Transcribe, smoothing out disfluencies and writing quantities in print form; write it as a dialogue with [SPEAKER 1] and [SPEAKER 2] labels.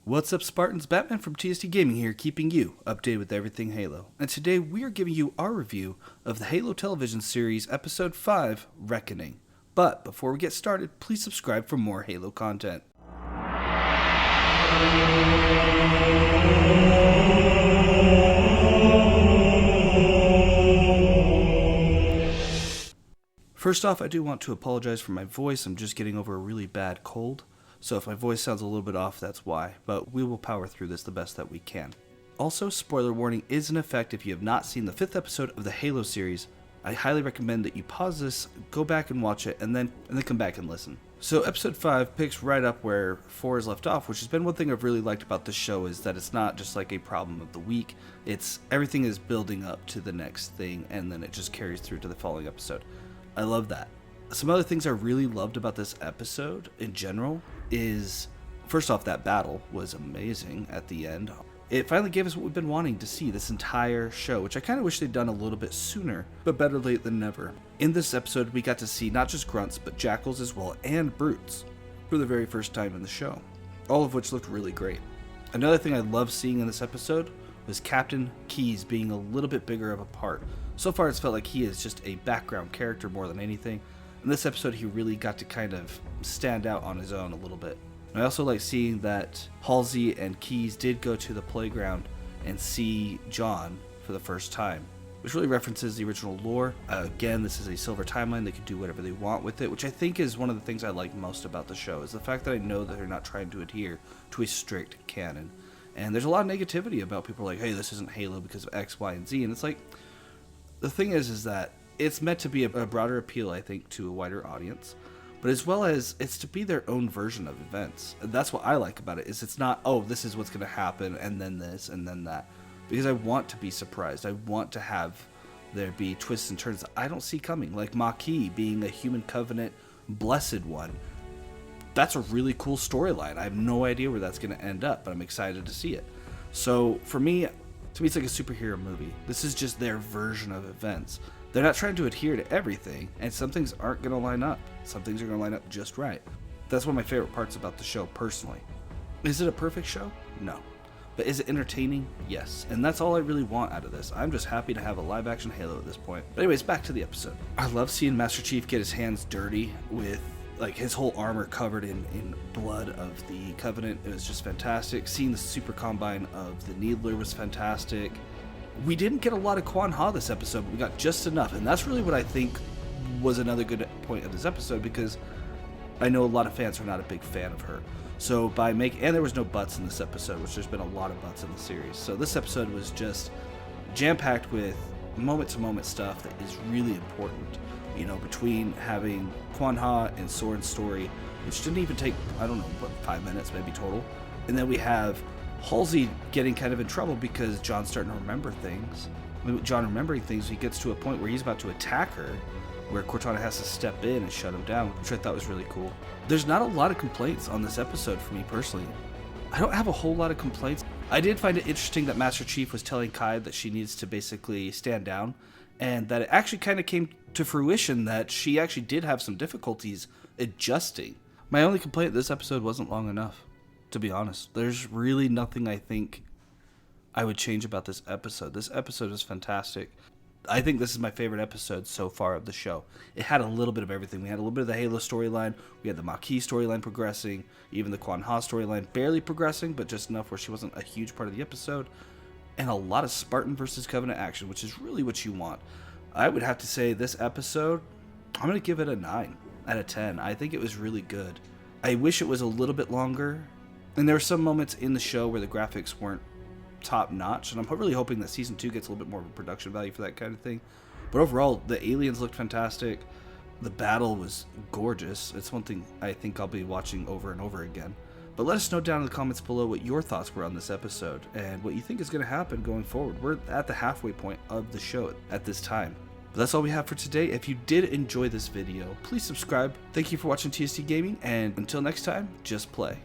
[SPEAKER 1] What's up, Spartans? Batman from TST Gaming here, keeping you updated with everything Halo. And today we are giving you our review of the Halo television series Episode 5, Reckoning. But before we get started, please subscribe for more Halo content. First off, I do want to apologize for my voice. I'm just getting over a really bad cold. So if my voice sounds a little bit off, that's why. But we will power through this the best that we can. Also, spoiler warning is in effect if you have not seen the 5th episode of the Halo series. I highly recommend that you pause this, go back and watch it, and then come back and listen. So episode 5 picks right up where 4 is left off, which has been one thing I've really liked about this show, is that it's not just like a problem of the week. It's everything is building up to the next thing, and then it just carries through to the following episode. I love that. Some other things I really loved about this episode in general is, first off, that battle was amazing at the end. It finally gave us what we've been wanting to see this entire show, which I kind of wish they'd done a little bit sooner, but better late than never. In this episode, we got to see not just grunts, but jackals as well, and brutes, for the very first time in the show, all of which looked really great. Another thing I loved seeing in this episode was Captain Keyes being a little bit bigger of a part. So far, it's felt like he is just a background character more than anything. In this episode, he really got to kind of stand out on his own a little bit. I also like seeing that Halsey and Keyes did go to the playground and see John for the first time, which really references the original lore. Again, this is a silver timeline. They can do whatever they want with it, which I think is one of the things I like most about the show, is the fact that I know that they're not trying to adhere to a strict canon. And there's a lot of negativity about people like, hey, this isn't Halo because of X, Y, and Z. And it's like, the thing is that it's meant to be a broader appeal, I think, to a wider audience, but as well as it's to be their own version of events. And that's what I like about it, is it's not, oh, this is what's going to happen, and then this, and then that. Because I want to be surprised. I want to have there be twists and turns that I don't see coming. Like Maquis being a human covenant blessed one. That's a really cool storyline. I have no idea where that's going to end up, but I'm excited to see it. So for me, to me, it's like a superhero movie. This is just their version of events. They're not trying to adhere to everything, and some things aren't going to line up. Some things are going to line up just right. That's one of my favorite parts about the show, personally. Is it a perfect show? No. But is it entertaining? Yes. And that's all I really want out of this. I'm just happy to have a live-action Halo at this point. But anyways, back to the episode. I love seeing Master Chief get his hands dirty with, like, his whole armor covered in blood of the Covenant. It was just fantastic. Seeing the super combine of the Needler was fantastic. We didn't get a lot of Quanha this episode, but we got just enough, and that's really what I think was another good point of this episode, because I know a lot of fans are not a big fan of her. So and there was no butts in this episode, which there's been a lot of butts in the series. So this episode was just jam-packed with moment-to-moment stuff that is really important. You know, between having Quanha and Soren's story, which didn't even take, 5 minutes maybe total, and then we have Halsey getting kind of in trouble because John's starting to remember things. John remembering things, he gets to a point where he's about to attack her, where Cortana has to step in and shut him down, which I thought was really cool. There's not a lot of complaints on this episode for me personally. I don't have a whole lot of complaints. I did find it interesting that Master Chief was telling Kai that she needs to basically stand down, and that it actually kind of came to fruition that she actually did have some difficulties adjusting. My only complaint this episode wasn't long enough. To be honest, there's really nothing I think I would change about this episode. This episode is fantastic. I think this is my favorite episode so far of the show. It had a little bit of everything. We had a little bit of the Halo storyline. We had the Maquis storyline progressing. Even the Quanha storyline barely progressing, but just enough where she wasn't a huge part of the episode. And a lot of Spartan versus Covenant action, which is really what you want. I would have to say this episode, I'm going to give it a 9 out of 10. I think it was really good. I wish it was a little bit longer. And there were some moments in the show where the graphics weren't top notch, and I'm really hoping that season 2 gets a little bit more of a production value for that kind of thing. But overall, the aliens looked fantastic. The battle was gorgeous. It's one thing I think I'll be watching over and over again. But let us know down in the comments below what your thoughts were on this episode and what you think is going to happen going forward. We're at the halfway point of the show at this time. But that's all we have for today. If you did enjoy this video, please subscribe. Thank you for watching TST Gaming, and until next time, just play.